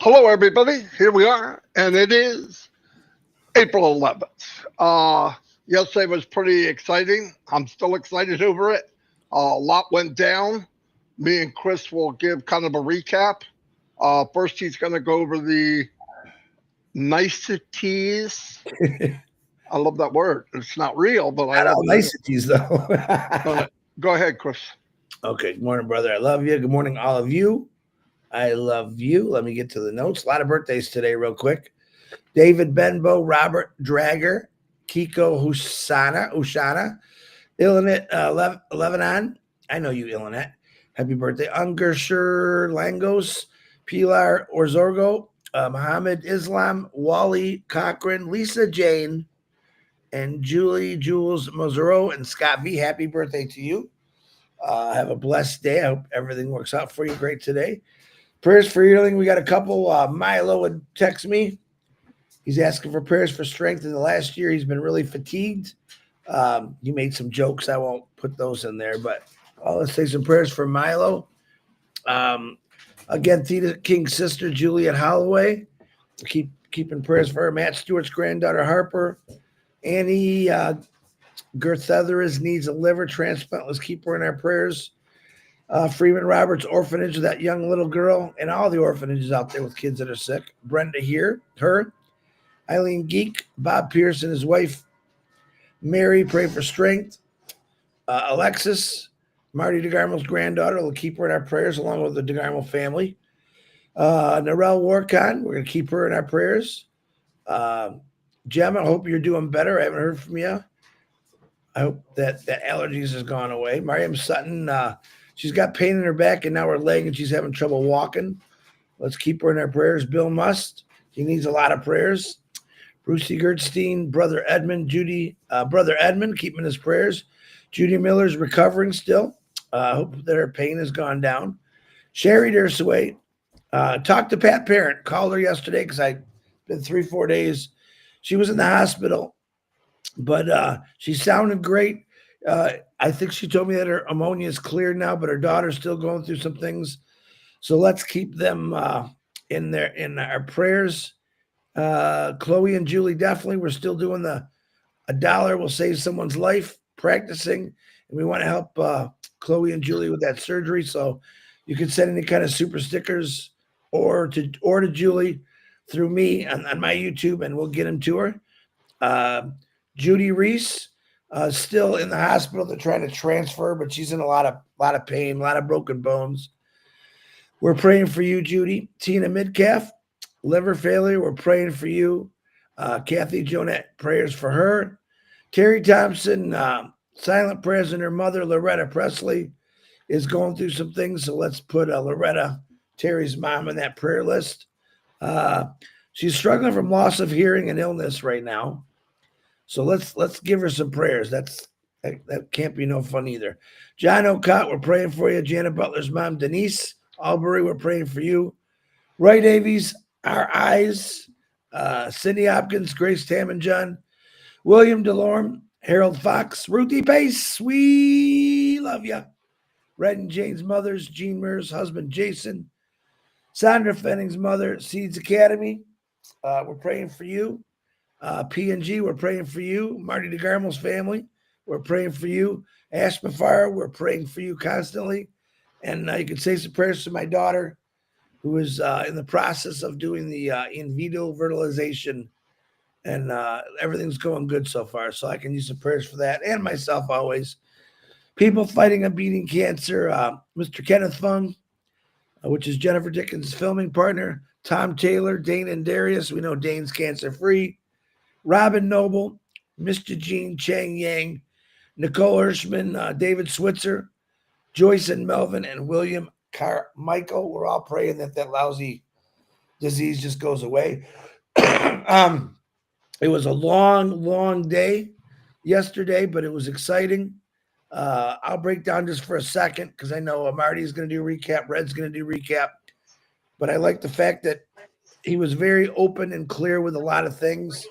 Hello, everybody. Here we are, and it is April 11th. Yesterday was pretty exciting. I'm still excited over it. A lot went down. Me and Chris will give kind of a recap. First, he's going to go over the niceties. I love that word. It's not real, but I Not love all it. niceties, though. Go ahead, Chris. Okay. Good morning, brother. I love you. Good morning, all of you. I love you. Let me get to the notes. A lot of birthdays today, real quick. David Benbow, Robert Drager, Kiko Ushana, Ilanet Lebanon. I know you, Ilanet. Happy birthday. Ungersher Langos, Pilar Orzorgo, Muhammad Islam, Wally Cochran, Lisa Jane, and Julie Jules Mozero, and Scott V. Happy birthday to you. Have a blessed day. I hope everything works out for you great today. Prayers for healing. We got a couple. Milo would text me. He's asking for prayers for strength. In the last year, he's been really fatigued. He made some jokes. I won't put those in there, but let's say some prayers for Milo. Um, again, Theta King's sister, Juliet Holloway. Keeping prayers for her. Matt Stewart's granddaughter, Harper. Annie Gerthetheris needs a liver transplant. Let's keep her in our prayers. Freeman Roberts Orphanage, that young little girl, and all the orphanages out there with kids that are sick. Brenda her. Eileen Geek, Bob Pierce and his wife, Mary, pray for strength. Alexis, Marty DeGarmo's granddaughter, we'll keep her in our prayers along with the DeGarmo family. Narelle Warcon, we're going to keep her in our prayers. Gemma, I hope you're doing better. I haven't heard from you. I hope that allergies has gone away. Mariam Sutton, she's got pain in her back and now her leg, and she's having trouble walking. Let's keep her in our prayers. Bill Must, he needs a lot of prayers. Brucey Gertstein, Brother Edmund, Brother Edmund, keep him in his prayers. Judy Miller's recovering still. I hope that her pain has gone down. Sherry Dersaway, talked to Pat Parent, called her yesterday because I've been 3-4 days. She was in the hospital, but she sounded great. I think she told me that her ammonia is cleared now, but her daughter's still going through some things. So let's keep them in our prayers. Chloe and Julie, definitely. We're still doing a dollar will save someone's life practicing, and we want to help Chloe and Julie with that surgery. So you can send any kind of super stickers or to Julie through me on my YouTube, and we'll get them to her. Judy Reese, still in the hospital. They're trying to transfer, but she's in a lot of pain, a lot of broken bones. We're praying for you, Judy. Tina Midcalf, liver failure. We're praying for you. Kathy Jonette, prayers for her. Terry Thompson, silent prayers, and her mother, Loretta Presley, is going through some things. So let's put Loretta, Terry's mom, on that prayer list. She's struggling from loss of hearing and illness right now. So let's give her some prayers. That can't be no fun either. John O'Cott, we're praying for you. Janet Butler's mom, Denise Albury, we're praying for you. Roy Davies, our eyes. Cindy Hopkins, Grace Tammanjohn, William DeLorme, Harold Fox, Ruthie Pace, we love you. Red and Jane's mothers, Jean Mears' husband, Jason. Sandra Fenning's mother, Seeds Academy. We're praying for you. P&G, we're praying for you. Marty DeGarmo's family, we're praying for you. Ash Mafar, we're praying for you constantly. And you can say some prayers to my daughter, who is in the process of doing the in vitro fertilization. And everything's going good so far. So I can use some prayers for that and myself always. People fighting and beating cancer. Mr. Kenneth Fung, which is Jennifer Dickens' filming partner. Tom Taylor, Dane and Darius. We know Dane's cancer-free. Robin Noble, Mr. Jean Chang Yang, Nicole Hirschman, David Switzer, Joyce and Melvin, and William Carmichael. We're all praying that lousy disease just goes away. It was a long day yesterday, but it was exciting. I'll break down just for a second because I know Marty's going to do a recap. Red's going to do a recap. But I like the fact that he was very open and clear with a lot of things.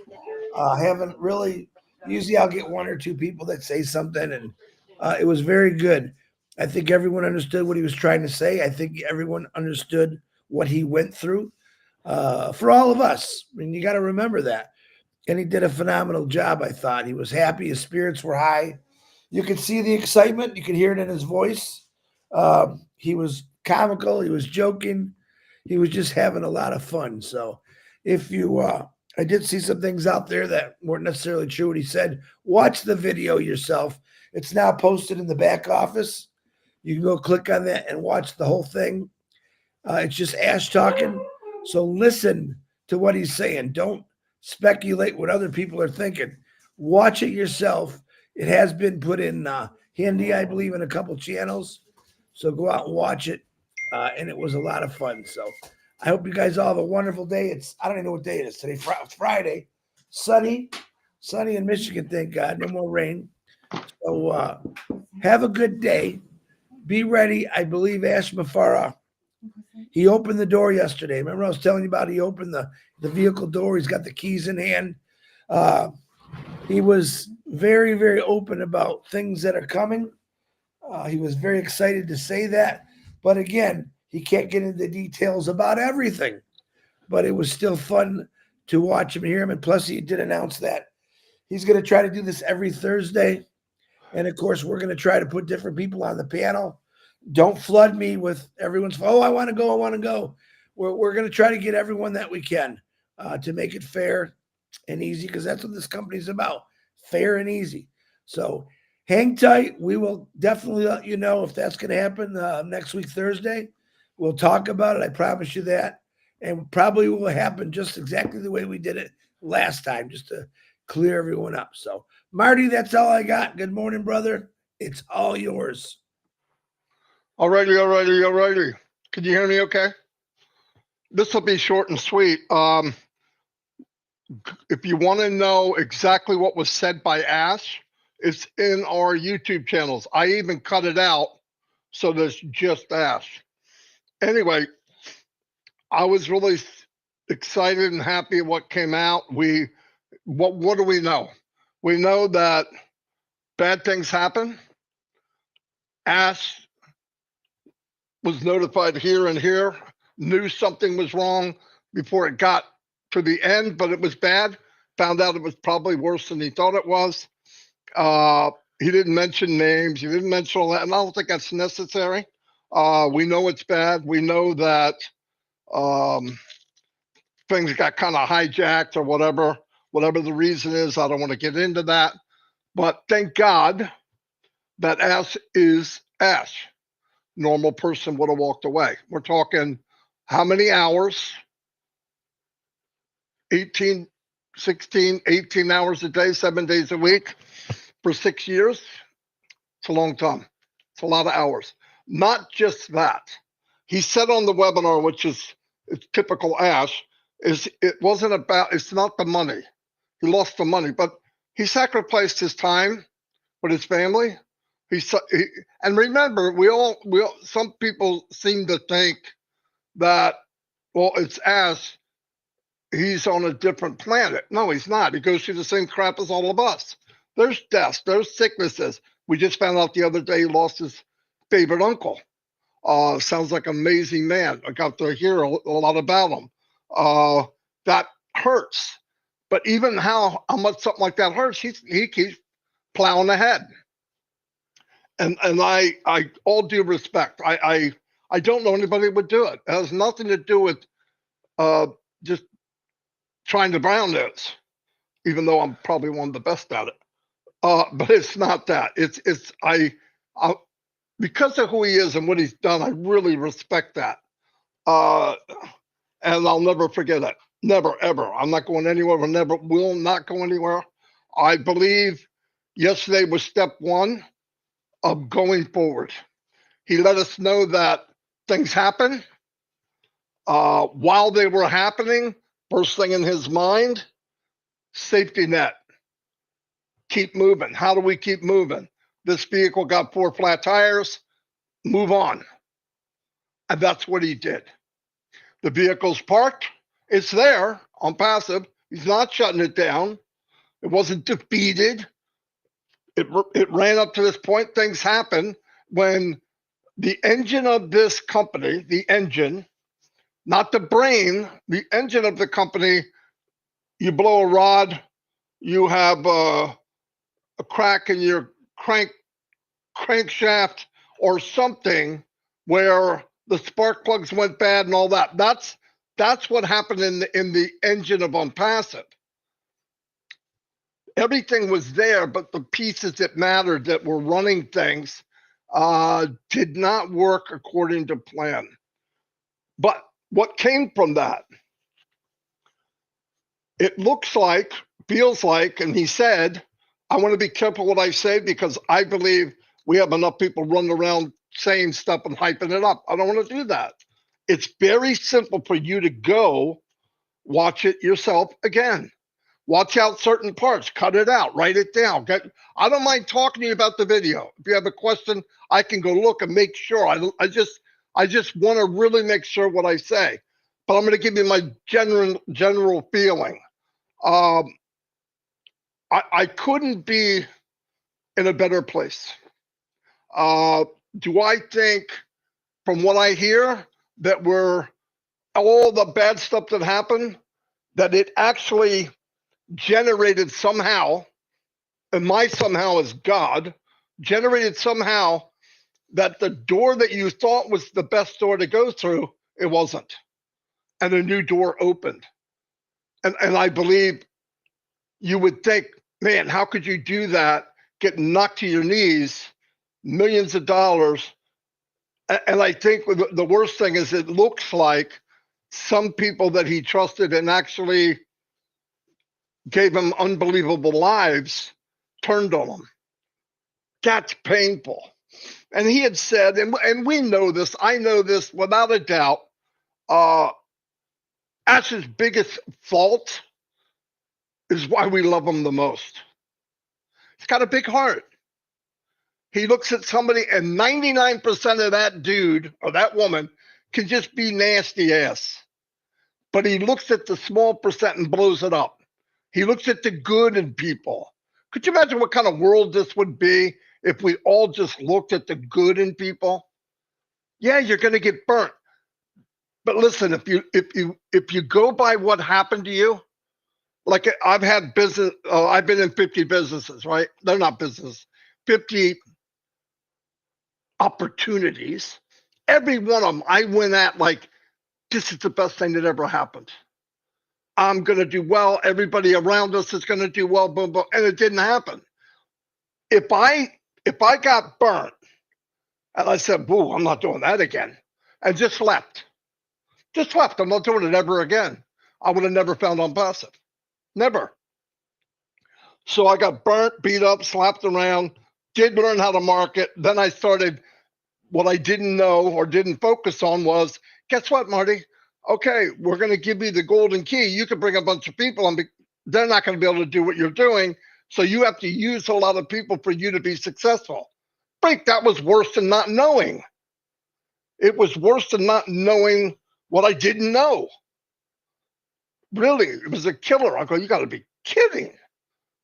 Haven't really, usually I'll get one or two people that say something, and it was very good. I think everyone understood what he was trying to say. I think everyone understood what he went through. for all of us. I mean, you got to remember that. And he did a phenomenal job, I thought. He was happy. His spirits were high. You could see the excitement. You could hear it in his voice. He was comical. He was joking. He was just having a lot of fun. So if you, I did see some things out there that weren't necessarily true what he said. Watch the video yourself. It's now posted in the back office. You can go click on that and watch the whole thing. It's just Ash talking. So listen to what he's saying. Don't speculate what other people are thinking. Watch it yourself. It has been put in handy, I believe, in a couple channels. So go out and watch it. And it was a lot of fun. So I hope you guys all have a wonderful day. I don't even know what day it is today. Friday. Sunny in Michigan, thank God. No more rain. So have a good day. Be ready. I believe Ash Mafara, he opened the door yesterday. Remember I was telling you about he opened the vehicle door. He's got the keys in hand. He was very, very open about things that are coming. He was very excited to say that. But again, he can't get into the details about everything. But it was still fun to watch him and hear him. And plus, he did announce that he's going to try to do this every Thursday. And of course, we're going to try to put different people on the panel. Don't flood me with everyone's, oh, I want to go, I want to go. We're going to try to get everyone that we can to make it fair and easy, because that's what this company's about, fair and easy. So hang tight. We will definitely let you know if that's going to happen next week, Thursday. We'll talk about it. I promise you that. And probably will happen just exactly the way we did it last time, just to clear everyone up. So, Marty, that's all I got. Good morning, brother. It's all yours. Alrighty. Can you hear me okay? This will be short and sweet. If you want to know exactly what was said by Ash, it's in our YouTube channels. I even cut it out so there's just Ash. Anyway, I was really excited and happy at what came out. What do we know? We know that bad things happen. Ash was notified here and here, knew something was wrong before it got to the end, but it was bad. Found out it was probably worse than he thought it was. He didn't mention names. He didn't mention all that, and I don't think that's necessary. We know it's bad. We know that things got kind of hijacked or whatever the reason is. I don't want to get into that. But thank God that Ash is Ash. Normal person would have walked away. We're talking how many hours? 18, 16, 18 hours a day, 7 days a week for 6 years. It's a long time. It's a lot of hours. Not just that. He said on the webinar, which is typical Ash, it's not the money. He lost the money, but he sacrificed his time with his family. And remember, some people seem to think that, well, it's Ash, he's on a different planet. No, he's not. He goes through the same crap as all of us. There's deaths, there's sicknesses. We just found out the other day he lost his favorite uncle. Sounds like an amazing man. I got to hear a lot about him. That hurts. But even how much something like that hurts, he keeps plowing ahead. And I all due respect, I don't know anybody who would do it. It has nothing to do with just trying to brown nose, even though I'm probably one of the best at it. But it's not that. I because of who he is and what he's done, I really respect that. And I'll never forget it. Never, ever. I'm not going anywhere. Will not go anywhere. I believe yesterday was step one of going forward. He let us know that things happen. While they were happening, first thing in his mind, safety net. Keep moving. How do we keep moving? This vehicle got 4 flat tires. Move on. And that's what he did. The vehicle's parked. It's there on passive. He's not shutting it down. It wasn't defeated. It ran up to this point. Things happen when the engine of this company, the engine, not the brain, the engine of the company. You blow a rod, you have a crack in your crankshaft or something where the spark plugs went bad and all that. That's what happened in the engine of Unpassive. Everything was there, but the pieces that mattered that were running things did not work according to plan. But what came from that? It looks like, feels like, and he said, I want to be careful what I say because I believe we have enough people running around saying stuff and hyping it up. I don't want to do that. It's very simple for you to go watch it yourself again. Watch out certain parts, cut it out, write it down. I don't mind talking to you about the video. If you have a question, I can go look and make sure. I just want to really make sure what I say. But I'm going to give you my general feeling. I couldn't be in a better place. Do I think, from what I hear, that we're all the bad stuff that happened, that it actually generated somehow, and my somehow is God, generated somehow that the door that you thought was the best door to go through, it wasn't. And a new door opened. And I believe you would think, man, how could you do that? Get knocked to your knees, millions of dollars. And I think the worst thing is it looks like some people that he trusted and actually gave him unbelievable lives turned on him. That's painful. And he had said, and we know this, I know this without a doubt, Ash's biggest fault is why we love him the most. He's got a big heart. He looks at somebody, and 99% of that dude or that woman can just be nasty ass. But he looks at the small percent and blows it up. He looks at the good in people. Could you imagine what kind of world this would be if we all just looked at the good in people? Yeah, you're going to get burnt. But listen, if you go by what happened to you, like I've had business, I've been in 50 businesses, right? They're not business, 50 opportunities. Every one of them, I went at like, this is the best thing that ever happened. I'm going to do well. Everybody around us is going to do well, boom, boom. And it didn't happen. If I got burnt and I said, boo, I'm not doing that again, and just left. I'm not doing it ever again. I would have never found Unpassive. Never. So I got burnt, beat up, slapped around, did learn how to market. Then I started, what I didn't know or didn't focus on was, guess what, Marty? Okay, we're going to give you the golden key. You can bring a bunch of people and they're not going to be able to do what you're doing. So you have to use a lot of people for you to be successful. Break, that was worse than not knowing. It was worse than not knowing what I didn't know. Really, it was a killer. I go, you got to be kidding.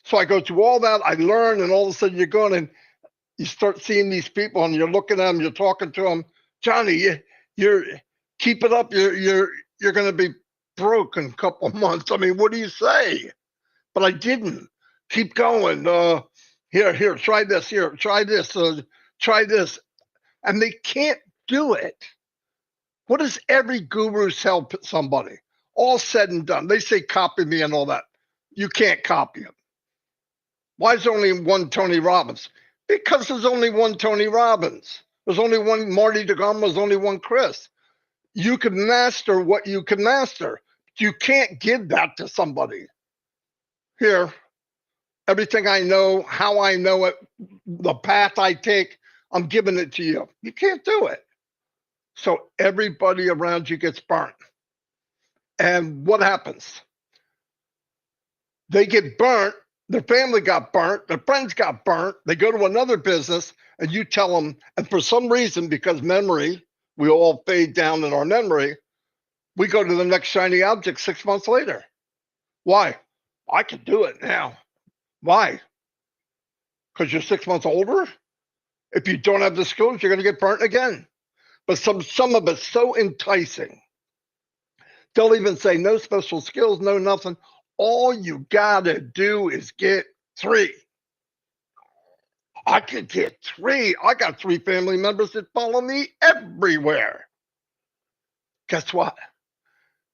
So I go through all that. I learn, and all of a sudden you're going and you start seeing these people, and you're looking at them, you're talking to them. Johnny, you're keep it up. You're going to be broke in a couple of months. I mean, what do you say? But I didn't. Keep going. Here, try this. Here, try this. Try this. And they can't do it. What does every guru tell somebody? All said and done. They say copy me and all that. You can't copy him. Why is there only one Tony Robbins? Because there's only one Tony Robbins. There's only one Marty DeGrom. There's only one Chris. You can master what you can master. You can't give that to somebody. Here, everything I know, how I know it, the path I take, I'm giving it to you. You can't do it. So everybody around you gets burnt. And what happens? They get burnt. Their family got burnt. Their friends got burnt. They go to another business and you tell them, and for some reason, because memory, we all fade down in our memory, we go to the next shiny object 6 months later. Why? I can do it now. Why? Because you're 6 months older? If you don't have the skills, you're going to get burnt again. But some of it's so enticing. They'll even say no special skills, no nothing. All you gotta do is get 3. I could get 3. I got 3 family members that follow me everywhere. Guess what?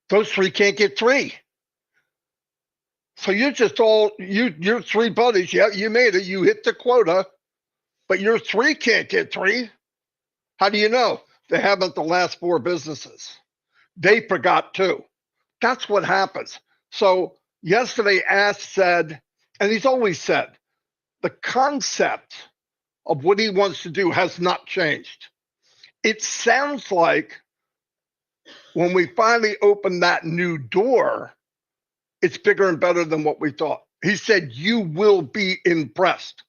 Those 3 can't get 3. So you're just your 3 buddies. Yeah, you made it. You hit the quota, but your 3 can't get 3. How do you know? They haven't the last 4 businesses. They forgot 2. That's what happens. So yesterday, Ash said, and he's always said, the concept of what he wants to do has not changed. It sounds like when we finally open that new door, it's bigger and better than what we thought. He said, you will be impressed.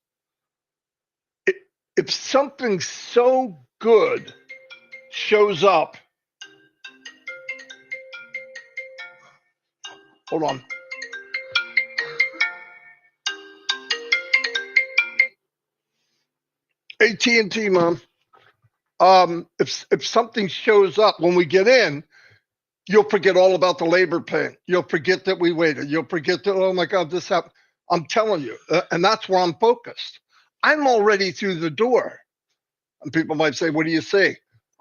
If something so good shows up, hold on. AT&T, Mom. If something shows up when we get in, you'll forget all about the labor pain. You'll forget that we waited. You'll forget that, oh my God, this happened. I'm telling you, and that's where I'm focused. I'm already through the door. And people might say, what do you see?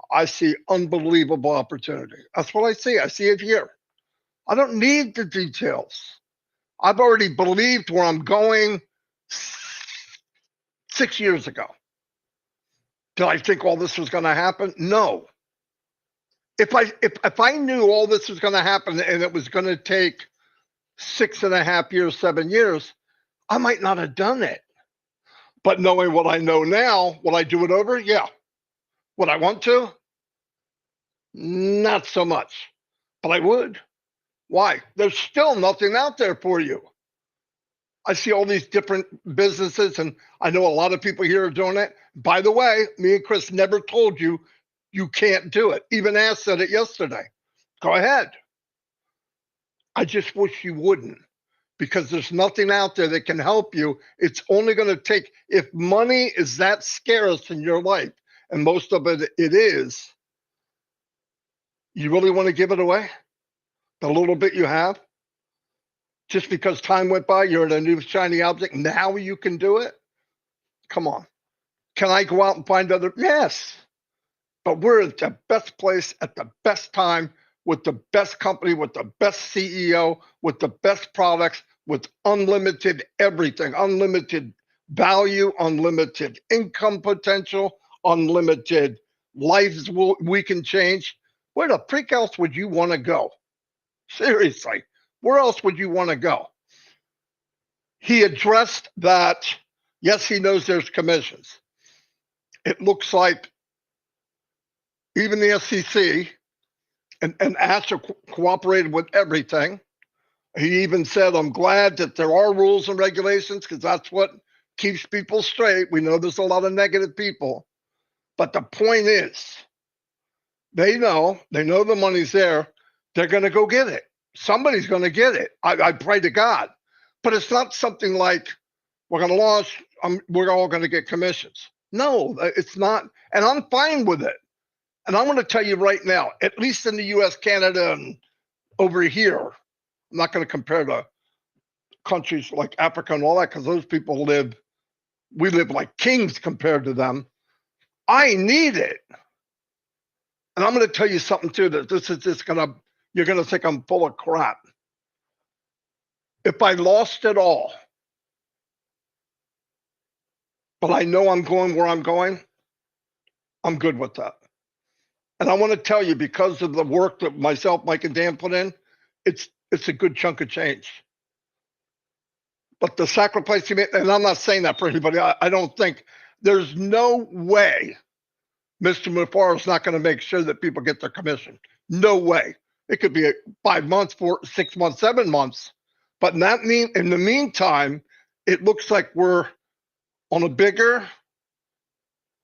I see unbelievable opportunity. That's what I see. I see it here. I don't need the details. I've already believed where I'm going 6 years ago. Did I think all this was going to happen? No. If I knew all this was going to happen and it was going to take 6.5 years, 7 years, I might not have done it. But knowing what I know now, will I do it over? Yeah. Would I want to? Not so much. But I would. Why? There's still nothing out there for you. I see all these different businesses, and I know a lot of people here are doing it. By the way, me and Chris never told you you can't do it. Even Ash said it yesterday. Go ahead. I just wish you wouldn't, because there's nothing out there that can help you. It's only going to take, if money is that scarce in your life, and most of it is, you really want to give it away? The little bit you have? Just because time went by, you're in a new shiny object, now you can do it? Come on. Can I go out and find other? Yes. But we're at the best place at the best time with the best company, with the best CEO, with the best products, with unlimited everything, unlimited value, unlimited income potential, unlimited lives we can change. Where the freak else would you want to go? Seriously, where else would you want to go? He addressed that, yes, he knows there's commissions. It looks like even the SEC and ASHA cooperated with everything. He even said, I'm glad that there are rules and regulations because that's what keeps people straight. We know there's a lot of negative people. But the point is, they know the money's there. They're going to go get it. Somebody's going to get it. I pray to God. But it's not something like we're going to launch, we're all going to get commissions. No, it's not. And I'm fine with it. And I'm going to tell you right now, at least in the US, Canada, and over here, I'm not going to compare to countries like Africa and all that because those people we live like kings compared to them. I need it. And I'm going to tell you something too, that this is just you're going to think I'm full of crap. If I lost it all, but I know I'm going where I'm going, I'm good with that. And I want to tell you, because of the work that myself, Mike, and Dan put in, it's a good chunk of change. But the sacrifice you made, and I'm not saying that for anybody, I don't think, there's no way Mr. Mufaro is not going to make sure that people get their commission. No way. It could be 5 months, 4, 6 months, 7 months. But in the meantime, it looks like we're on a bigger,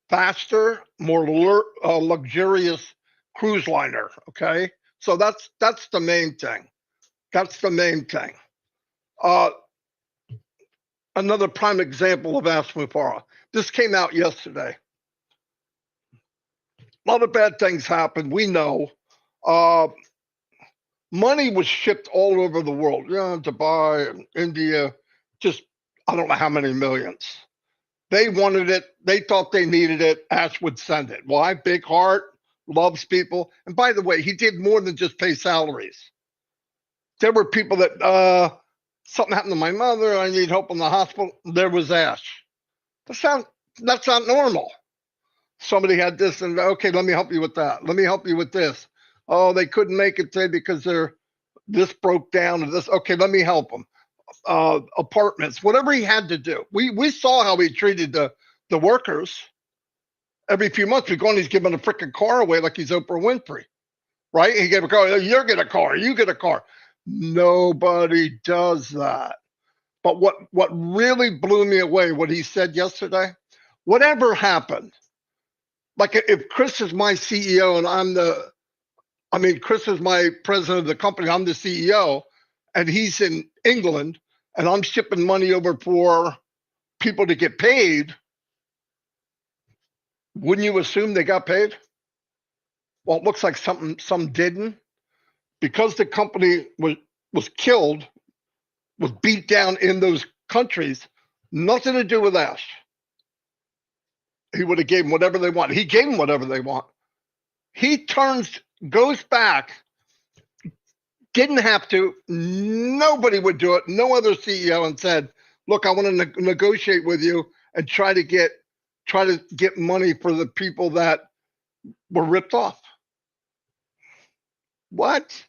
faster, more luxurious cruise liner. Okay, so that's the main thing. That's the main thing. Another prime example of Ask Mufaro. This came out yesterday. A lot of bad things happened. We know. Money was shipped all over the world, Dubai and India, just I don't know how many millions. They wanted it. They thought they needed it. Ash would send it. Why? Big heart, loves people. And by the way, he did more than just pay salaries. There were people that something happened to my mother. I need help in the hospital. There was Ash. That's not normal. Somebody had this, and okay, let me help you with that. Let me help you with this. Oh, they couldn't make it today because this broke down, or this. Okay, let me help them. Apartments, whatever he had to do. We saw how he treated the workers. Every few months, we go and he's giving a freaking car away like he's Oprah Winfrey, right? He gave a car. You get a car. You get a car. Nobody does that. But what really blew me away, what he said yesterday, whatever happened, like if Chris is my CEO and Chris is my president of the company, I'm the CEO, and he's in England, and I'm shipping money over for people to get paid, wouldn't you assume they got paid? Well, it looks like some didn't, because the company was killed, was beat down in those countries. Nothing to do with Ash. He would have gave them whatever they want. He gave them whatever they want. He goes back, didn't have to. Nobody would do it. No other CEO, and said, "Look, I want to negotiate with you and try to get money for the people that were ripped off." What?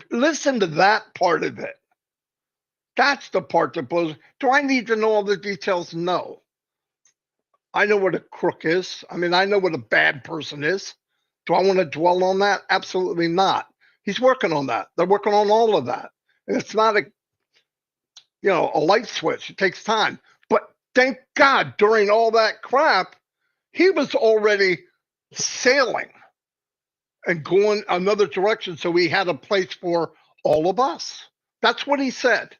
Listen to that part of it. That's the part that blows. Do I need to know all the details? No. I know what a crook is. I know what a bad person is. Do I want to dwell on that? Absolutely not. He's working on that. They're working on all of that. And it's not a light switch. It takes time. But thank God, during all that crap, he was already sailing and going another direction. So he had a place for all of us. That's what he said.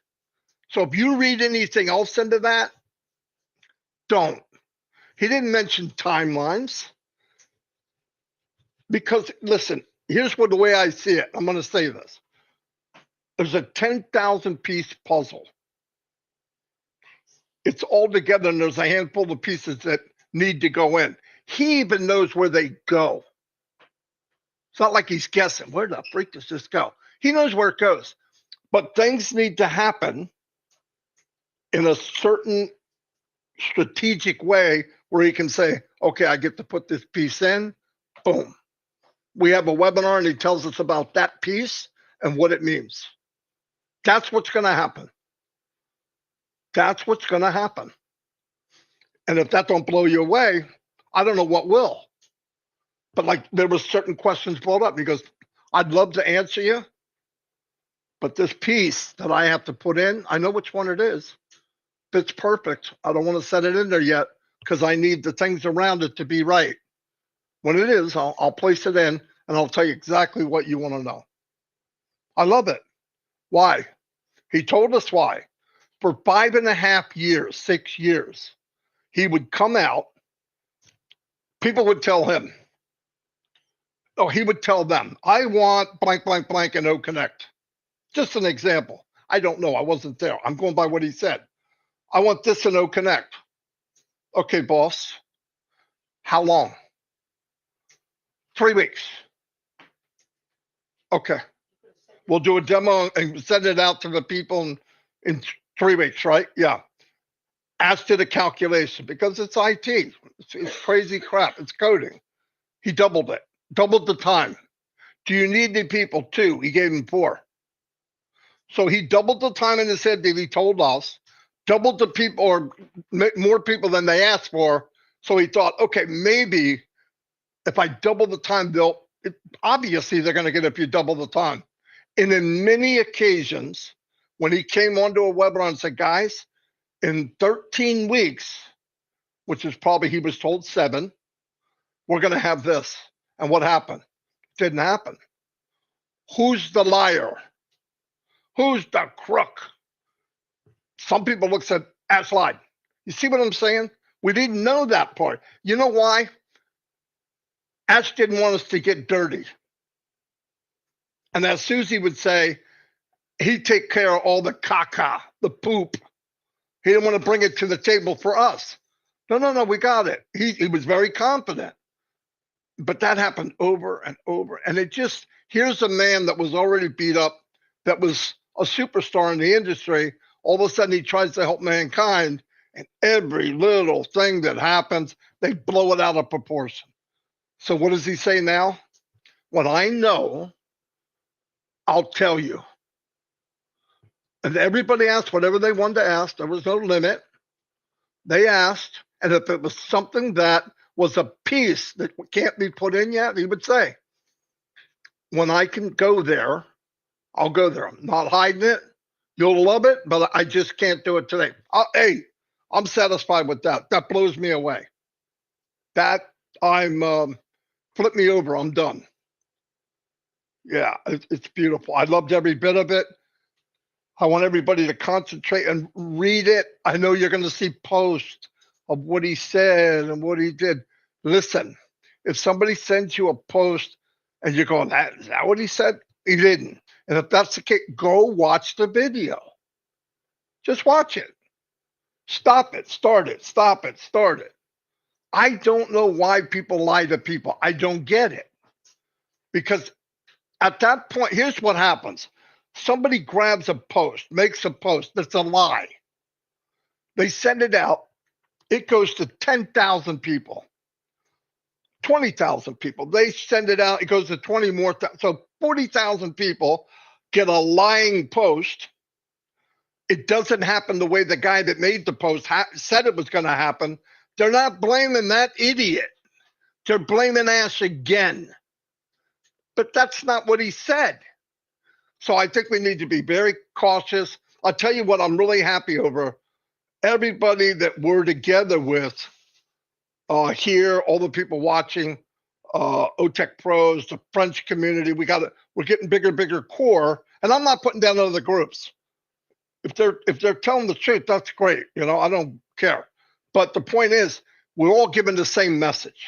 So if you read anything else into that, don't. He didn't mention timelines. Because, listen, here's the way I see it. I'm going to say this. There's a 10,000 piece puzzle. It's all together, and there's a handful of pieces that need to go in. He even knows where they go. It's not like he's guessing. Where the freak does this go? He knows where it goes. But things need to happen in a certain strategic way where he can say, okay, I get to put this piece in. Boom. We have a webinar, and he tells us about that piece and what it means. That's what's going to happen. That's what's going to happen. And if that don't blow you away, I don't know what will. But like there were certain questions brought up. He goes, I'd love to answer you, but this piece that I have to put in, I know which one it is. It's perfect. I don't want to set it in there yet because I need the things around it to be right. When it is, I'll place it in, and I'll tell you exactly what you want to know. I love it. Why? He told us why. For 5.5 years, 6 years, he would come out. People would tell him, he would tell them, I want blank, blank, blank and Connect. Just an example. I don't know. I wasn't there. I'm going by what he said. I want this in Connect. Okay, boss. How long? 3 weeks. Okay. We'll do a demo and send it out to the people in 3 weeks, right? Yeah. Ask did a calculation because it's IT. It's crazy crap. It's coding. He doubled it. Doubled the time. Do you need any people? 2. He gave him 4. So he doubled the time in his head that he told us, doubled the people or more people than they asked for. So he thought, okay, maybe if I double the time, obviously they're going to get it if you double the time. And in many occasions, when he came onto a webinar and said, guys, in 13 weeks, which is probably he was told 7, we're going to have this. And what happened? Didn't happen. Who's the liar? Who's the crook? Some people look at Ash lied. You see what I'm saying? We didn't know that part. You know why? Ash didn't want us to get dirty. And as Susie would say, he'd take care of all the caca, the poop. He didn't want to bring it to the table for us. No, we got it. He was very confident. But that happened over and over. And it just, here's a man that was already beat up, that was a superstar in the industry. All of a sudden, he tries to help mankind. And every little thing that happens, they blow it out of proportion. So what does he say now? What I know, I'll tell you. And everybody asked whatever they wanted to ask. There was no limit. They asked, and if it was something that was a piece that can't be put in yet, he would say, when I can go there, I'll go there. I'm not hiding it. You'll love it, but I just can't do it today. Hey, I'm satisfied with that. That blows me away. That flip me over. I'm done. Yeah, it's beautiful. I loved every bit of it. I want everybody to concentrate and read it. I know you're going to see posts of what he said and what he did. Listen, if somebody sends you a post and you're going, is that what he said? He didn't. And if that's the case, go watch the video. Just watch it. Stop it, start it, stop it, start it. I don't know why people lie to people. I don't get it. Because at that point, here's what happens. Somebody grabs a post, makes a post that's a lie. They send it out. It goes to 10,000 people, 20,000 people. They send it out. It goes to 20 more. So 40,000 people get a lying post. It doesn't happen the way the guy that made the post said it was going to happen. They're not blaming that idiot. They're blaming Ash again. But that's not what he said. So I think we need to be very cautious. I'll tell you what I'm really happy over. Everybody that we're together with here, all the people watching, OTEC pros, the French community, we're getting bigger core. And I'm not putting down other groups. If they're telling the truth, that's great. You know, I don't care. But the point is, we're all given the same message.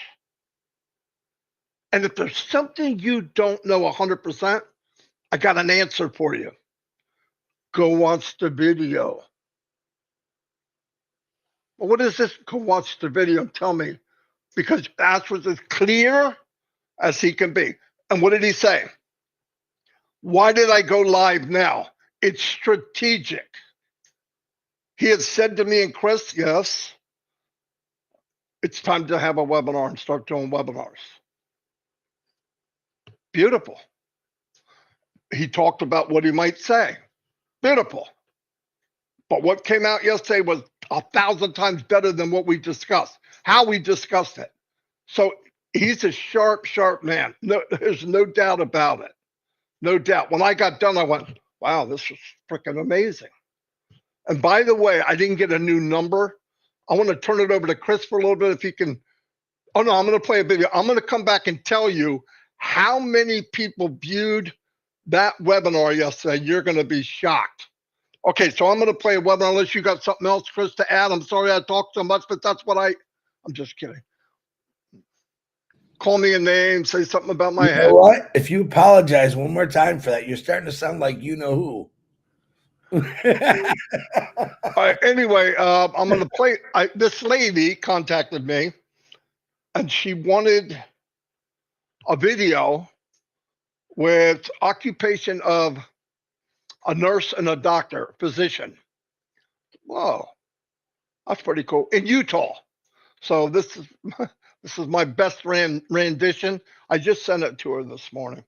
And if there's something you don't know 100%, I got an answer for you. Go watch the video. Well, what is this? Go watch the video and tell me. Because Ash was as clear as he can be. And what did he say? Why did I go live now? It's strategic. He had said to me and Chris, yes, it's time to have a webinar and start doing webinars. Beautiful. He talked about what he might say. Beautiful. But what came out yesterday was 1,000 times better than what we discussed, how we discussed it. So he's a sharp man. No, there's no doubt about it. No doubt. When I got done, I went, wow, this is freaking amazing. And by the way, I didn't get a new number. I want to turn it over to Chris for a little bit if he can. Oh, no, I'm going to play a video. I'm going to come back and tell you how many people viewed that webinar yesterday. You're going to be shocked. Okay, so I'm going to play a webinar unless you got something else, Chris, to add. I'm sorry I talked so much, but that's what I'm just kidding. Call me a name, say something about my head. You know what? If you apologize one more time for that, you're starting to sound like you know who. Anyway, I'm going to play. This lady contacted me, and she wanted a video with occupation of a nurse and a doctor, physician. Whoa, that's pretty cool. In Utah. So this is my best rendition. I just sent it to her this morning.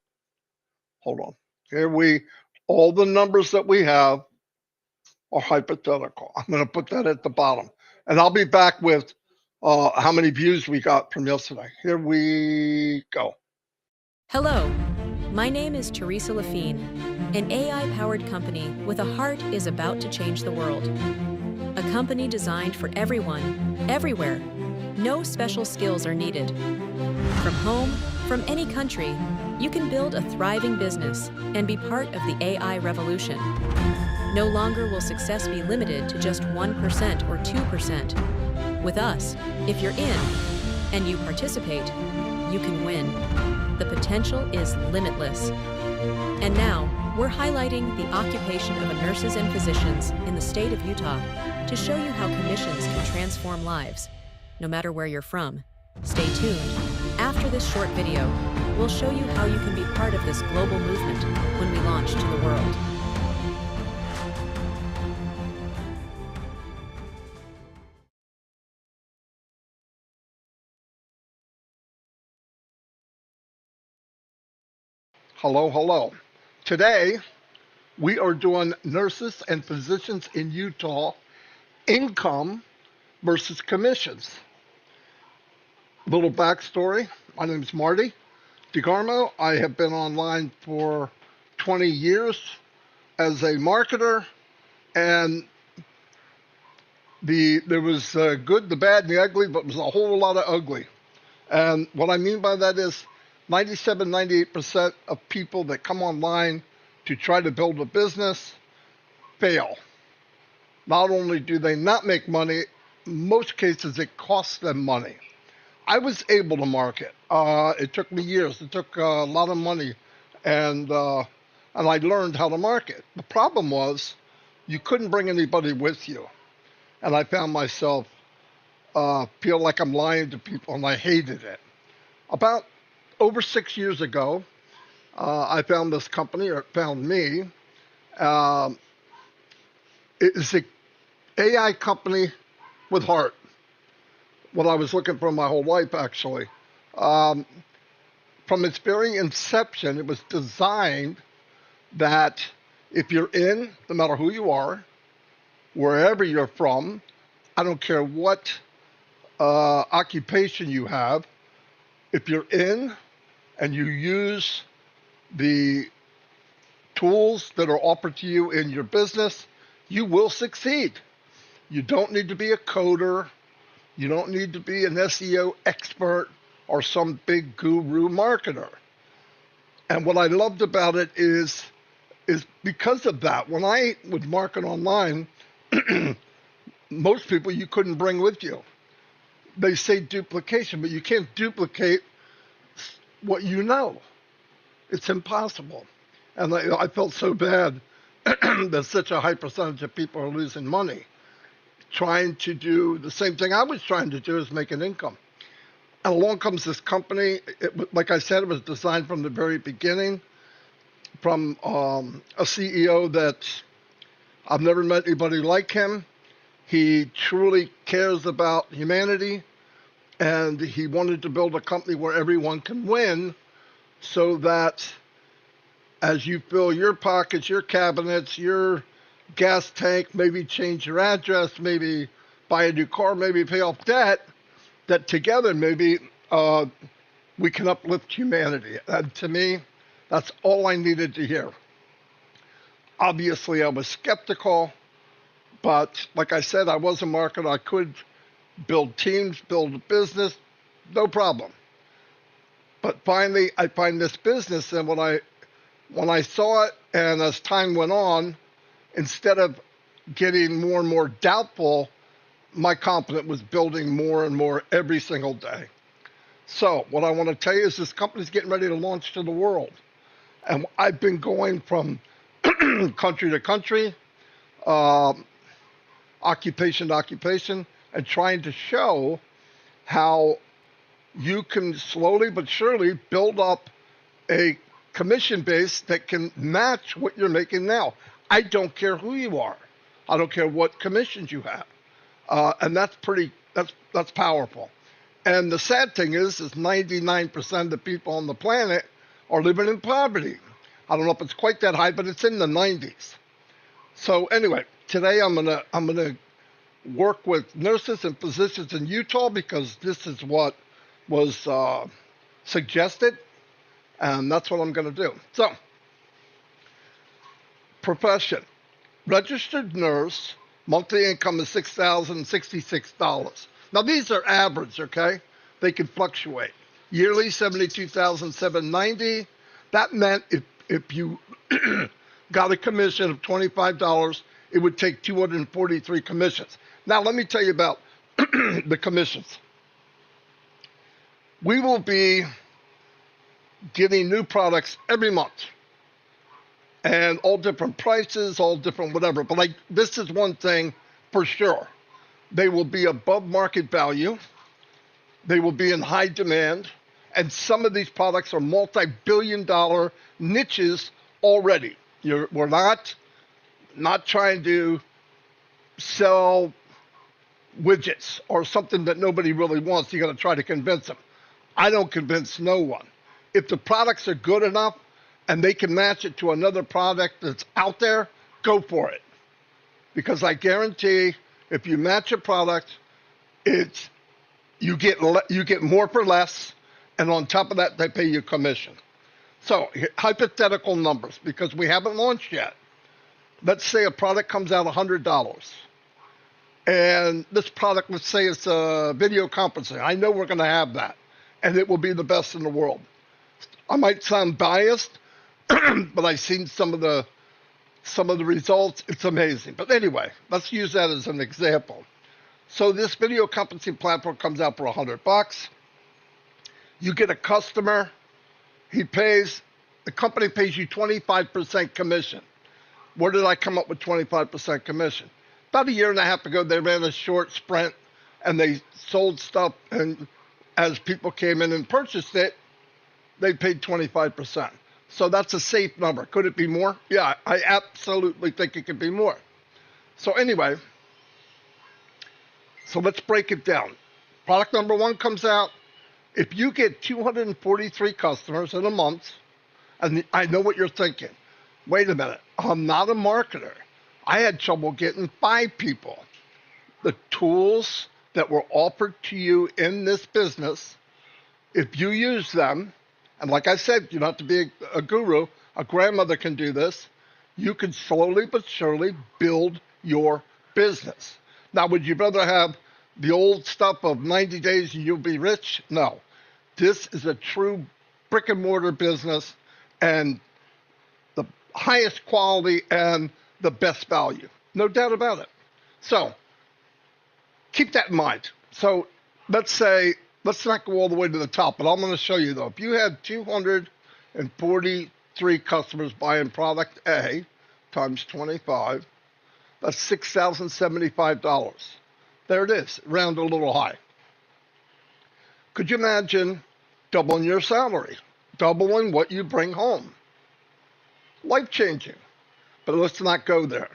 Hold on. All the numbers that we have are hypothetical. I'm going to put that at the bottom. And I'll be back with how many views we got from yesterday. Here we go. Hello, my name is Teresa Lafine. An AI-powered company with a heart is about to change the world. A company designed for everyone, everywhere. No special skills are needed. From home, from any country, you can build a thriving business and be part of the AI revolution. No longer will success be limited to just 1% or 2%. With us, if you're in and you participate, you can win. The potential is limitless. And now, we're highlighting the occupation of nurses and physicians in the state of Utah to show you how commissions can transform lives, no matter where you're from. Stay tuned. After this short video, we'll show you how you can be part of this global movement when we launch to the world. Hello, hello. Today, we are doing nurses and physicians in Utah, income versus commissions. Little backstory. My name is Marty DeGarmo. I have been online for 20 years as a marketer, and there was good, the bad, and the ugly, but there was a whole lot of ugly. And what I mean by that is 97, 98% of people that come online to try to build a business fail. Not only do they not make money, most cases it costs them money. I was able to market. It took me years. It took a lot of money, and I learned how to market. The problem was you couldn't bring anybody with you, and I found myself feel like I'm lying to people, and I hated it. About over 6 years ago, I found this company, or it found me. It is an AI company with heart. What I was looking for my whole life, actually. From its very inception, it was designed that if you're in, no matter who you are, wherever you're from, I don't care what occupation you have, if you're in and you use the tools that are offered to you in your business, you will succeed. You don't need to be a coder. You don't need to be an SEO expert or some big guru marketer. And what I loved about it is because of that. When I would market online, most people you couldn't bring with you. They say duplication, but you can't duplicate what you know. It's impossible. And I felt so bad that such a high percentage of people are losing money trying to do the same thing I was trying to do, is make an income. And along comes this company. Like I said, it was designed from the very beginning from a CEO that I've never met anybody like him. He truly cares about humanity, and he wanted to build a company where everyone can win, so that as you fill your pockets, your cabinets, your gas tank, maybe change your address, maybe buy a new car, maybe pay off debt, that together maybe we can uplift humanity. And to me, that's all I needed to hear. Obviously, I was skeptical, but like I said, I was a marketer. I could build teams, build a business, no problem. But finally, I find this business, and when I saw it, and as time went on, instead of getting more and more doubtful, my confidence was building more and more every single day. So what I want to tell you is this company's getting ready to launch to the world. And I've been going from country to country, occupation to occupation, and trying to show how you can slowly but surely build up a commission base that can match what you're making now. I don't care who you are. I don't care what commissions you have. And that's powerful. And the sad thing is 99% of the people on the planet are living in poverty. I don't know if it's quite that high, but it's in the 90s. So anyway, today I'm gonna work with nurses and physicians in Utah, because this is what was suggested, and that's what I'm gonna do. So, profession: registered nurse, monthly income is $6,066. Now these are average, okay? They can fluctuate. Yearly $72,790. That meant if you got a commission of $25, it would take 243 commissions. Now let me tell you about the commissions. We will be getting new products every month. and all different prices, all different whatever. But like this is one thing for sure. They will be above market value. They will be in high demand. And some of these products are multi-billion-dollar niches already. We're not trying to sell widgets or something that nobody really wants. You got to try to convince them. I don't convince no one. If the products are good enough and they can match it to another product that's out there, go for it. Because I guarantee if you match a product, you get more for less, and on top of that, they pay you commission. So hypothetical numbers, because we haven't launched yet. Let's say a product comes out $100. And this product, let's say it's a video conferencing. I know we're going to have that, and it will be the best in the world. I might sound biased, but I've seen some of the results. It's amazing. But anyway, let's use that as an example. So this video conferencing platform comes out for $100. You get a customer. The company pays you 25% commission. Where did I come up with 25% commission? About a year and a half ago, they ran a short sprint and they sold stuff. And as people came in and purchased it, they paid 25%. So that's a safe number. Could it be more? Yeah, I absolutely think it could be more. So anyway, so let's break it down. Product number one comes out. If you get 243 customers in a month, and I know what you're thinking. Wait a minute, I'm not a marketer. I had trouble getting 5 people. The tools that were offered to you in this business, if you use them, and like I said, you don't have to be a guru, a grandmother can do this, you can slowly but surely build your business. Now, would you rather have the old stuff of 90 days and you'll be rich? No. This is a true brick and mortar business and the highest quality and the best value. No doubt about it. So keep that in mind. So let's not go all the way to the top, but I'm going to show you though. If you had 243 customers buying product A times 25, that's $6,075. There it is, round a little high. Could you imagine doubling your salary, doubling what you bring home? Life-changing. But let's not go there.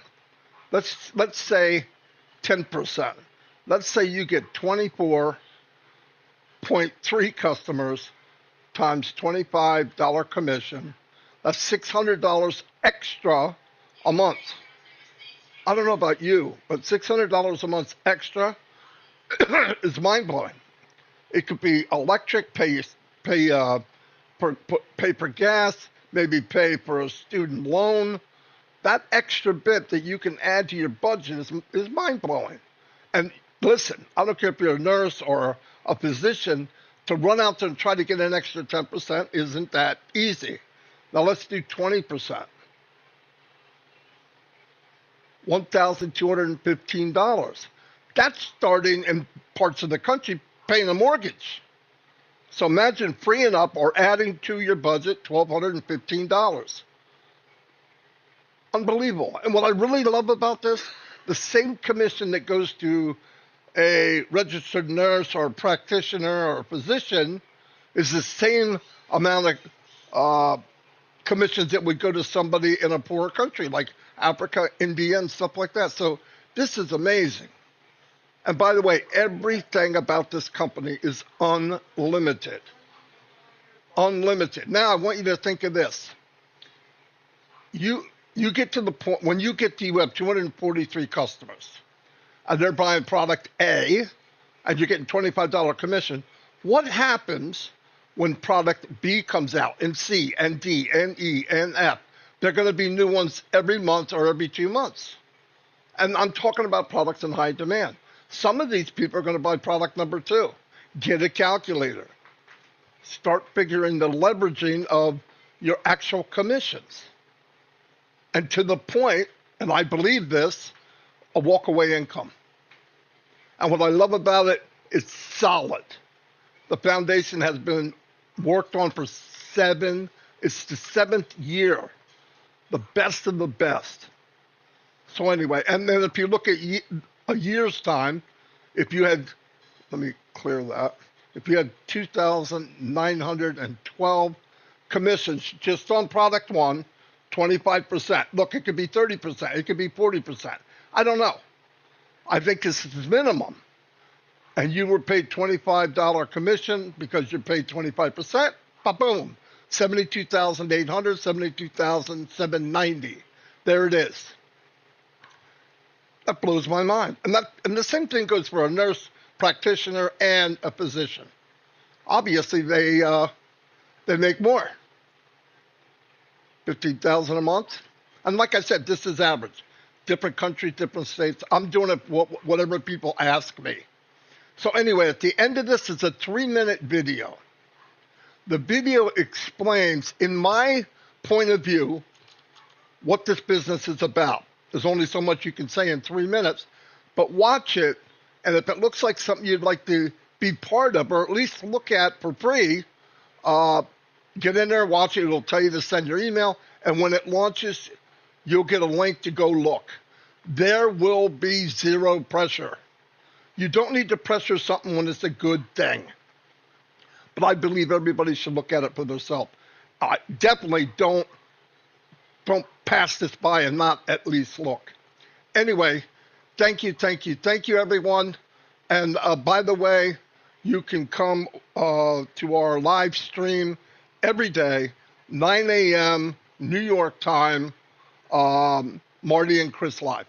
Let's say 10%. Let's say you get 24.3 customers times $25 commission. That's $600 extra a month. I don't know about you, but $600 a month extra is mind-blowing. It could be electric, pay for gas, maybe pay for a student loan. That extra bit that you can add to your budget is mind-blowing. And listen, I don't care if you're a nurse or a physician, to run out there and try to get an extra 10% isn't that easy. Now let's do 20%. $1,215. That's starting in parts of the country paying a mortgage. So imagine freeing up or adding to your budget $1,215. Unbelievable. And what I really love about this, the same commission that goes to a registered nurse or a practitioner or a physician is the same amount of commissions that would go to somebody in a poor country like Africa, India, and stuff like that. So this is amazing. And by the way, everything about this company is unlimited. Unlimited. Now I want you to think of this. You get to the point when you have 243 customers and they're buying product A and you're getting $25 commission. What happens when product B comes out and C and D and E and F? There are going to be new ones every month or every 2 months. And I'm talking about products in high demand. Some of these people are going to buy product number 2. Get a calculator. Start figuring the leveraging of your actual commissions. And to the point, and I believe this, a walk-away income. And what I love about it, it's solid. The foundation has been worked on for it's the 7th year the best of the best. So anyway, and then if you look at a year's time, if you had, let me clear that, if you had 2,912 commissions just on product one, 25%. Look, it could be 30%, it could be 40%. I don't know. I think this is minimum. And you were paid $25 commission because you're paid 25%, boom, 72,800, 72,790. There it is. That blows my mind. And the same thing goes for a nurse practitioner and a physician. Obviously, they make more, 15,000 a month. And like I said, this is average. Different countries, different states. I'm doing it whatever people ask me. So anyway, at the end of this is a 3-minute video. The video explains, in my point of view, what this business is about. There's only so much you can say in 3 minutes, but watch it, and if it looks like something you'd like to be part of, or at least look at for free, get in there, watch it. It'll tell you to send your email, and when it launches, you'll get a link to go look. There will be zero pressure. You don't need to pressure something when it's a good thing. But I believe everybody should look at it for themselves. Definitely don't pass this by and not at least look. Anyway, thank you, everyone. And by the way, you can come to our live stream every day, 9 a.m. New York time, Marty and Chris live.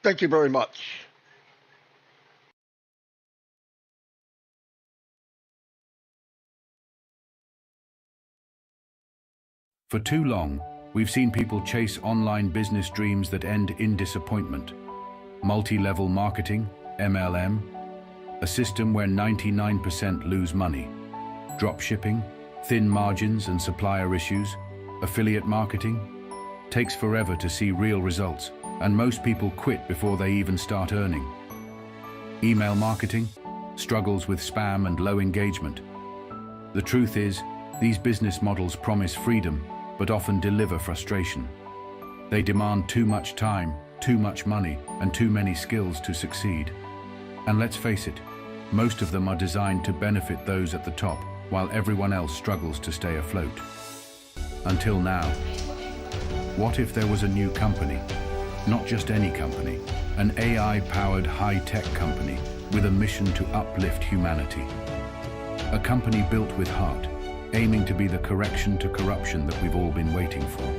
Thank you very much. For too long, we've seen people chase online business dreams that end in disappointment. Multi-level marketing, MLM, a system where 99% lose money. Drop shipping, thin margins and supplier issues, affiliate marketing, takes forever to see real results, and most people quit before they even start earning. Email marketing, struggles with spam and low engagement. The truth is, these business models promise freedom, but often deliver frustration. They demand too much time, too much money, and too many skills to succeed. And let's face it, most of them are designed to benefit those at the top, while everyone else struggles to stay afloat. Until now. What if there was a new company? Not just any company, an AI-powered high-tech company with a mission to uplift humanity. A company built with heart, aiming to be the correction to corruption that we've all been waiting for.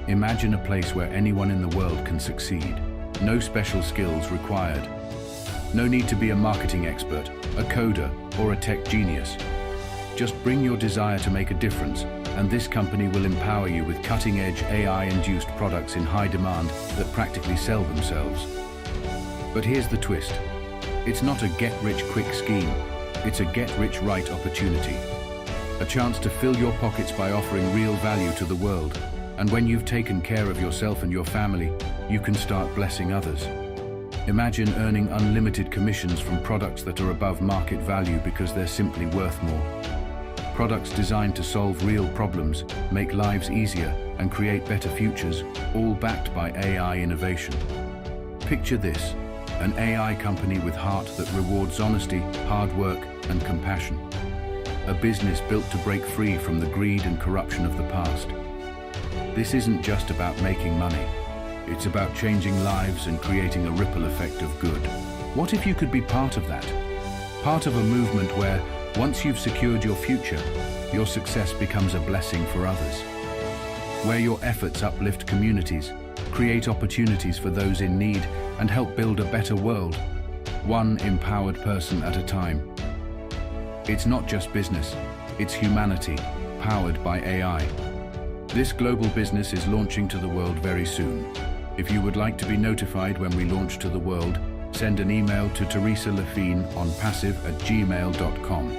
Imagine a place where anyone in the world can succeed. No special skills required. No need to be a marketing expert, a coder, or a tech genius. Just bring your desire to make a difference, and this company will empower you with cutting-edge AI-induced products in high demand that practically sell themselves. But here's the twist. It's not a get-rich-quick scheme. It's a get-rich-right opportunity. A chance to fill your pockets by offering real value to the world. And when you've taken care of yourself and your family, you can start blessing others. Imagine earning unlimited commissions from products that are above market value because they're simply worth more. Products designed to solve real problems, make lives easier, and create better futures, all backed by AI innovation. Picture this, an AI company with heart that rewards honesty, hard work, and compassion. A business built to break free from the greed and corruption of the past. This isn't just about making money. It's about changing lives and creating a ripple effect of good. What if you could be part of that? Part of a movement where, once you've secured your future, your success becomes a blessing for others. Where your efforts uplift communities, create opportunities for those in need, and help build a better world, one empowered person at a time. It's not just business, it's humanity, powered by AI. This global business is launching to the world very soon. If you would like to be notified when we launch to the world, send an email to Teresa Lafine on passive@gmail.com.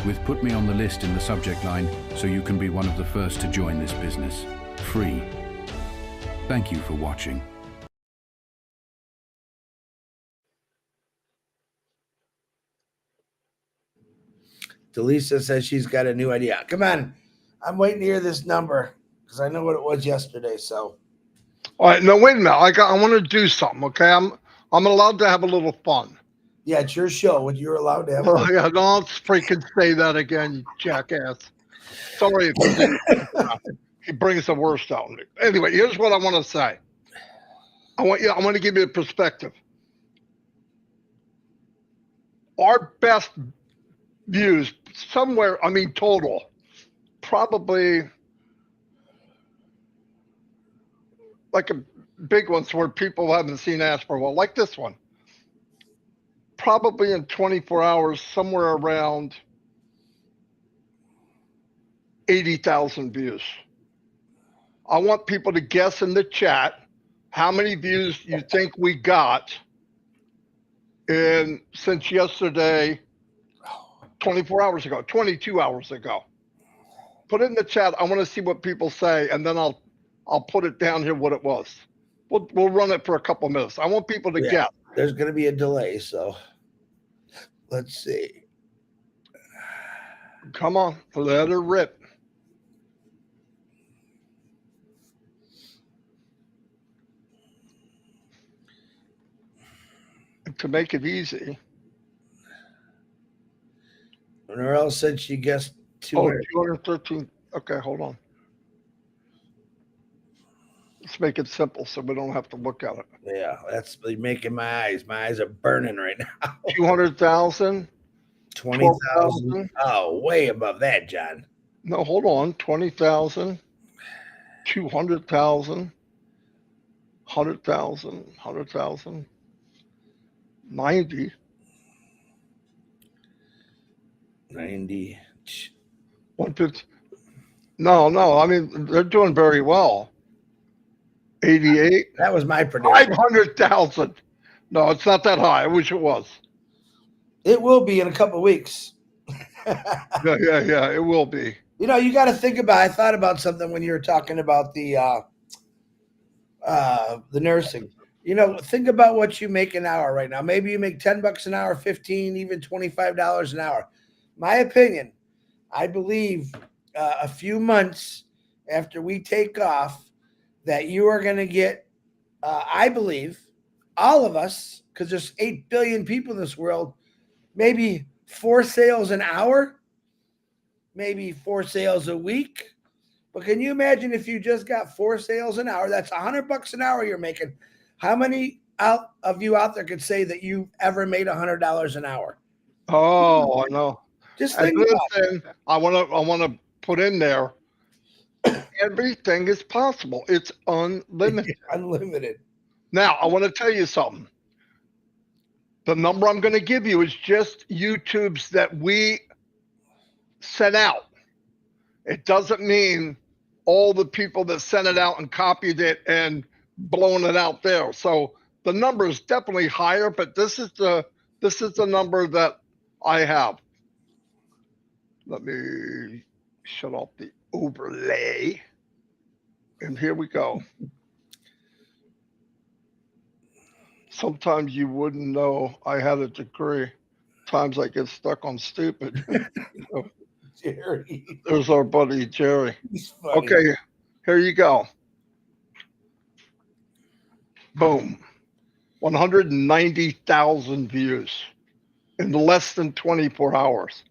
With "Put me on the list" in the subject line so you can be one of the first to join this business. Free. Thank you for watching. Delisa says she's got a new idea. Come on. I'm waiting to hear this number. because I know what it was yesterday. So All right, no, wait a minute. I want to do something. Okay, I'm allowed to have a little fun. yeah, it's your show. What you're allowed to have. Oh yeah, don't freaking say that again, you jackass. Sorry if you didn't. He brings the worst out in me. Anyway, here's what I want to say. I want to give you a perspective. Our best views somewhere, I mean, total, probably like a big ones where people haven't seen ads for a while, like this one. Probably in 24 hours, somewhere around 80,000 views. I want people to guess in the chat how many views you think we got since yesterday, 24 hours ago, 22 hours ago. Put it in the chat. I want to see what people say, and then I'll put it down here what it was. We'll run it for a couple minutes. I want people to guess. There's going to be a delay, so let's see. Come on, let her rip. To make it easy. Or else since she guessed 200. 213. Okay, hold on. Let's make it simple so we don't have to look at it. Yeah, that's making my eyes. My eyes are burning right now. 200,000. 20,000. Oh, way above that, John. No, hold on. 20,000. 200,000. 100,000. 100,000. 90. 90. 150. No. I mean, they're doing very well. 88. That was my prediction. 500,000. No, it's not that high. I wish it was. It will be in a couple of weeks. Yeah. It will be. You know, you got to think about. I thought about something when you were talking about the nursing. You know, think about what you make an hour right now. Maybe you make $10 an hour, 15, even $25 an hour. My opinion, I believe a few months after we take off, that you are going to get, I believe, all of us, because there's 8 billion people in this world, maybe 4 sales an hour, maybe 4 sales a week. But can you imagine if you just got 4 sales an hour? That's $100 an hour you're making. How many of you out there could say that you've ever made $100 an hour? Oh, I know. Just think about it. I want to put in there. Everything is possible. It's unlimited. Unlimited. Now, I want to tell you something. The number I'm going to give you is just YouTube's that we sent out. It doesn't mean all the people that sent it out and copied it and blown it out there. So the number is definitely higher, but this is the number that I have. Let me shut off the overlay. And here we go. Sometimes you wouldn't know I had a degree. Times I get stuck on stupid. Jerry. There's our buddy Jerry. He's funny. Okay, here you go. Boom. 190,000 views in less than 24 hours.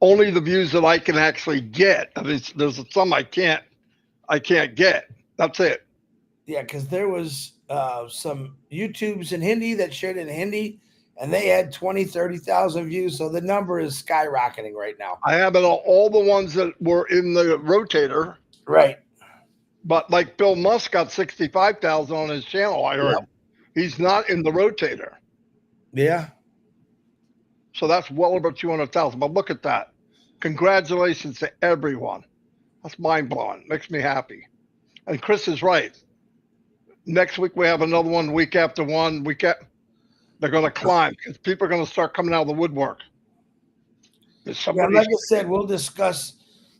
Only the views that I can actually get. I mean, there's some I can't get. That's it. Yeah, because there was some YouTubes in Hindi that shared in Hindi, and they had 20, 30,000 views. So the number is skyrocketing right now. I have it all the ones that were in the rotator. Right. But like Bill Musk got 65,000 on his channel, I heard. Yep. He's not in the rotator. Yeah. So that's well over 200,000. But look at that. Congratulations to everyone. That's mind-blowing. Makes me happy. And Chris is right. Next week we have another one, week after one. They're going to climb because people are going to start coming out of the woodwork. Yeah, like I said, we'll discuss.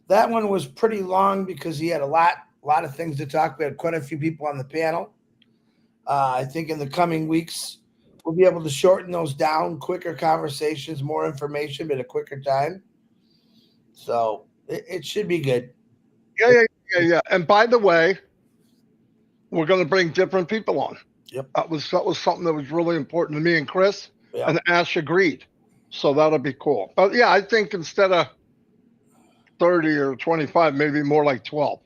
That one was pretty long because he had a lot of things to talk. We had quite a few people on the panel. I think in the coming weeks, we'll be able to shorten those down, quicker conversations, more information, but a quicker time. So it should be good. Yeah. Okay, yeah. And by the way, we're going to bring different people on. Yep. That was something that was really important to me and Chris, Yeah. and Ash agreed. So that'll be cool. But yeah, I think instead of 30 or 25, maybe more like 12.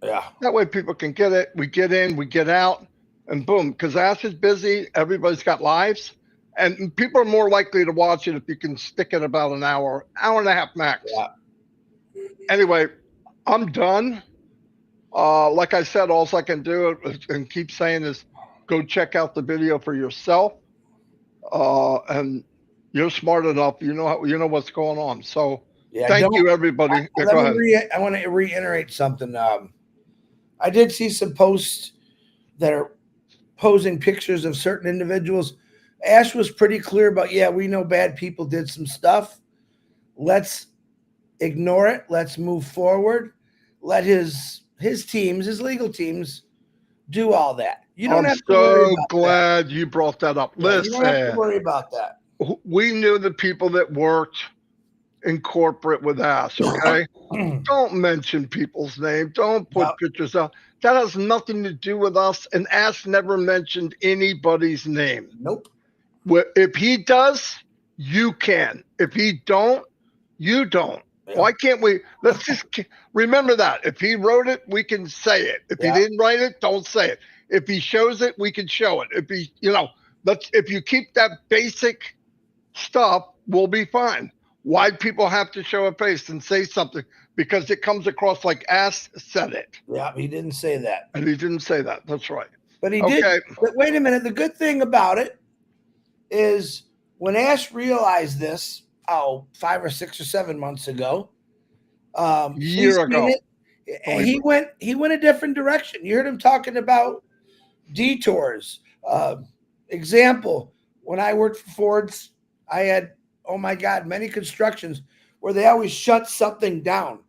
Yeah. That way people can get it. We get in, we get out, and boom. Because Ash is busy. Everybody's got lives. And people are more likely to watch it if you can stick it about an hour, hour and a half max. Yeah. Anyway, I'm done. Like I said, all I can do and keep saying is go check out the video for yourself. And you're smart enough. You know what's going on. So Yeah. thank you, everybody. Yeah, go ahead. I want to reiterate something. I did see some posts that are posing pictures of certain individuals. Ash was pretty clear about, yeah, we know bad people did some stuff. Let's ignore it. Let's move forward. Let his teams, his legal teams, do all that. You don't have to worry I'm so about glad you brought that up. that. You don't have to Listen, worry about that. we knew the people that worked in corporate with us, okay? Don't mention people's name. Don't put No. pictures out. That has nothing to do with us. And Ash never mentioned anybody's name. Nope. If he does, you can. If he don't, you don't. Yeah. Why can't we? Let's just remember that. If he wrote it, we can say it. If Yeah. he didn't write it, don't say it. If he shows it, we can show it. If he, if you keep that basic stuff, we'll be fine. Why people have to show a face and say something? Because it comes across like Ash said it. Yeah, he didn't say that. And he didn't say that. That's right. But he Okay. did. But wait a minute. The good thing about it is when Ash realized this, 5 or 6 or 7 months ago, Year ago. he went a different direction. You heard him talking about detours. Example, when I worked for Ford's, I had, oh my God, many constructions where they always shut something down.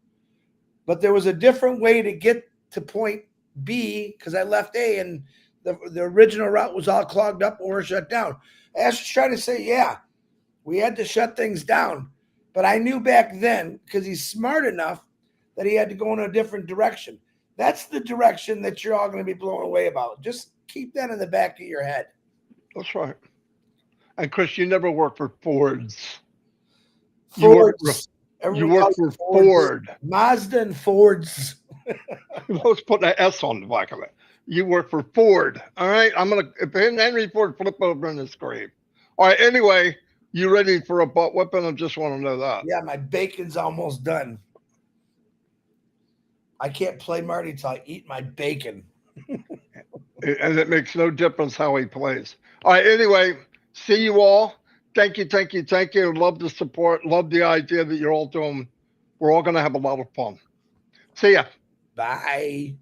But there was a different way to get to point B because I left A and the original route was all clogged up or shut down. Ash was trying to say, yeah, we had to shut things down. But I knew back then, because he's smart enough, that he had to go in a different direction. That's the direction that you're all going to be blown away about. Just keep that in the back of your head. That's right. And Chris, you never worked for Ford's. Ford's. You work for Ford. Mazda and Ford's. Let's put an S on the back of it. You work for Ford. All right. If Henry Ford flip over in his grave. All right. Anyway, you ready for a butt whipping? I just want to know that. Yeah, my bacon's almost done. I can't play Marty till I eat my bacon. And it makes no difference how he plays. All right. Anyway, see you all. Thank you. Love the support. Love the idea that you're all doing. We're all going to have a lot of fun. See ya. Bye.